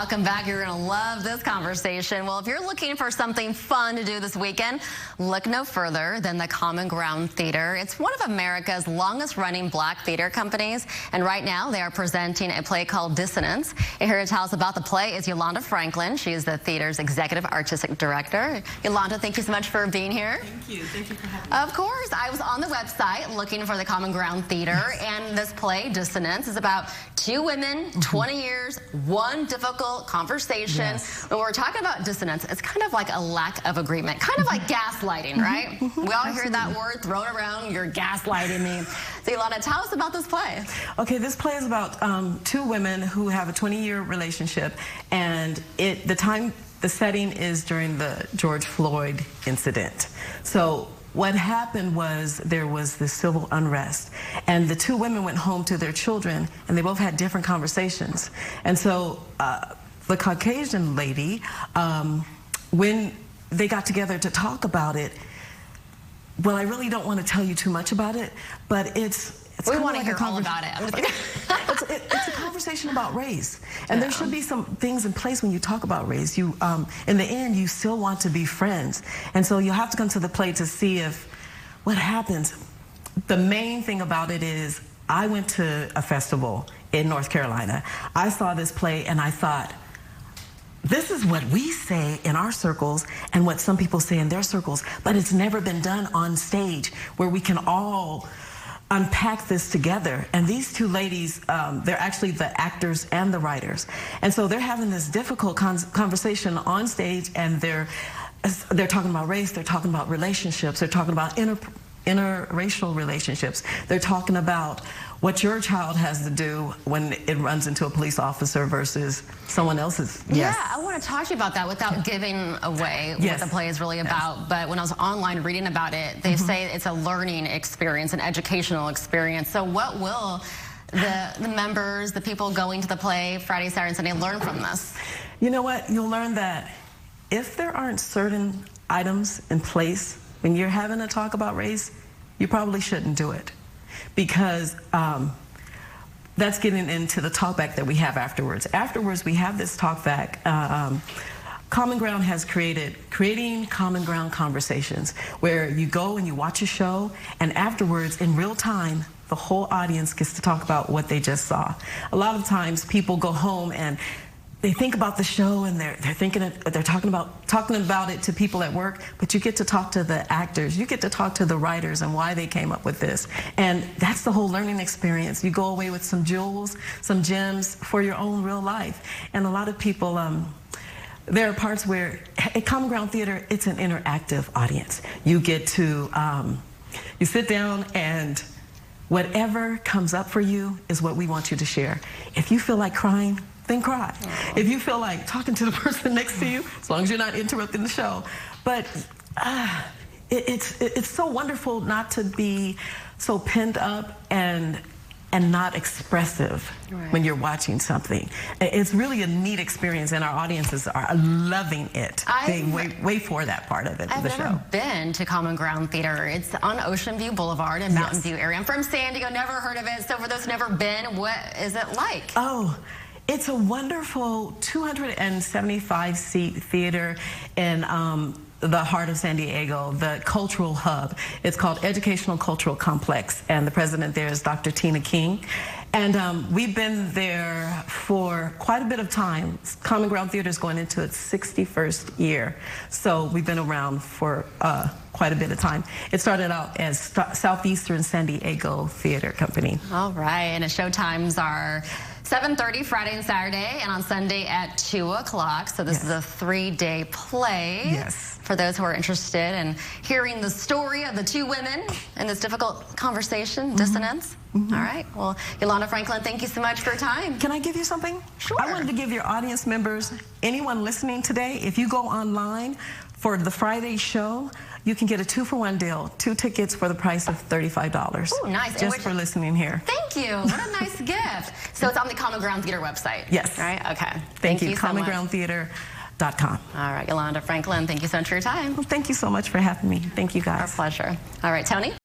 Welcome back. You're going to love this conversation. Well, if you're looking for something fun to do this weekend, look no further than the Common Ground Theater. It's one of America's longest-running black theater companies, and right now they are presenting a play called Dissonance. And here to tell us about the play is Yolanda Franklin. She is the theater's executive artistic director. Yolanda, thank you so much for being here. Thank you. Thank you for having me. Of course. I was on the website looking for the Common Ground Theater, and this play, Dissonance, is about two women, 20 years, one difficult conversation. Yes. When we're talking about dissonance, it's kind of like a lack of agreement, kind of like gaslighting, right? We all hear that word thrown around, you're gaslighting me. So Yolanda, tell us about this play. Okay, this play is about two women who have a 20-year relationship, and the setting is during the George Floyd incident. So what happened was there was this civil unrest, and the two women went home to their children, and they both had different conversations. And so the Caucasian lady, when they got together to talk about it, well, I really don't want to tell you too much about it, but we want to hear all about it. It's a conversation about race, and there should be some things in place when you talk about race. You, in the end, you still want to be friends, and so you have to come to the play to see if what happens. The main thing about it is, I went to a festival in North Carolina. I saw this play, and I thought, this is what we say in our circles and what some people say in their circles, but it's never been done on stage where we can all unpack this together. And these two ladies, they're actually the actors and the writers. And so they're having this difficult conversation on stage, and they're talking about race, they're talking about relationships, they're talking about interracial relationships. They're talking about what your child has to do when it runs into a police officer versus someone else's. Yes. Yeah, I want to talk to you about that without giving away what the play is really about. But when I was online reading about it, they say it's a learning experience, an educational experience. So what will the members, the people going to the play Friday, Saturday, and Sunday learn from this? You know what? You'll learn that if there aren't certain items in place when you're having a talk about race, you probably shouldn't do it, because that's getting into the talkback that we have afterwards. Afterwards, we have this talkback. Common Ground has creating common ground conversations where you go and you watch a show, and afterwards, in real time, the whole audience gets to talk about what they just saw. A lot of times, people go home and they think about the show, and they're talking about it to people at work, but you get to talk to the actors, you get to talk to the writers and why they came up with this. And that's the whole learning experience. You go away with some jewels, some gems for your own real life. And a lot of people, there are parts where at Common Ground Theater, it's an interactive audience. You get to, you sit down, and whatever comes up for you is what we want you to share. If you feel like crying, then cry. If you feel like talking to the person next to you, as long as you're not interrupting the show. But it's so wonderful not to be so pent up and not expressive when you're watching something. It's really a neat experience, and our audiences are loving it. They wait for that part of it. I've never been to Common Ground Theater. It's on Ocean View Boulevard in Mountain View area. I'm from San Diego, never heard of it. So for those who've never been, what is it like? Oh, it's a wonderful 275-seat theater in the heart of San Diego, the cultural hub. It's called Educational Cultural Complex, and the president there is Dr. Tina King. And we've been there for quite a bit of time. Common Ground Theater is going into its 61st year, so we've been around for quite a bit of time. It started out as Southeastern San Diego Theater Company. All right, and the show times are 7:30 Friday and Saturday, and on Sunday at 2 o'clock. So this is a 3-day play. Yes. For those who are interested in hearing the story of the two women in this difficult conversation, Dissonance. All right. Well, Yolanda Franklin, thank you so much for your time. Can I give you something? Sure. I wanted to give your audience members, anyone listening today, if you go online for the Friday show, you can get a 2-for-1 deal, 2 tickets for the price of $35. Oh, nice. Just for listening here. Thank you. What a nice gift. So it's on the Common Ground Theater website. Yes. Right? Okay. Thank you. So CommonGroundTheater.com. All right, Yolanda Franklin, thank you so much for your time. Well, thank you so much for having me. Thank you, guys. Our pleasure. All right, Tony.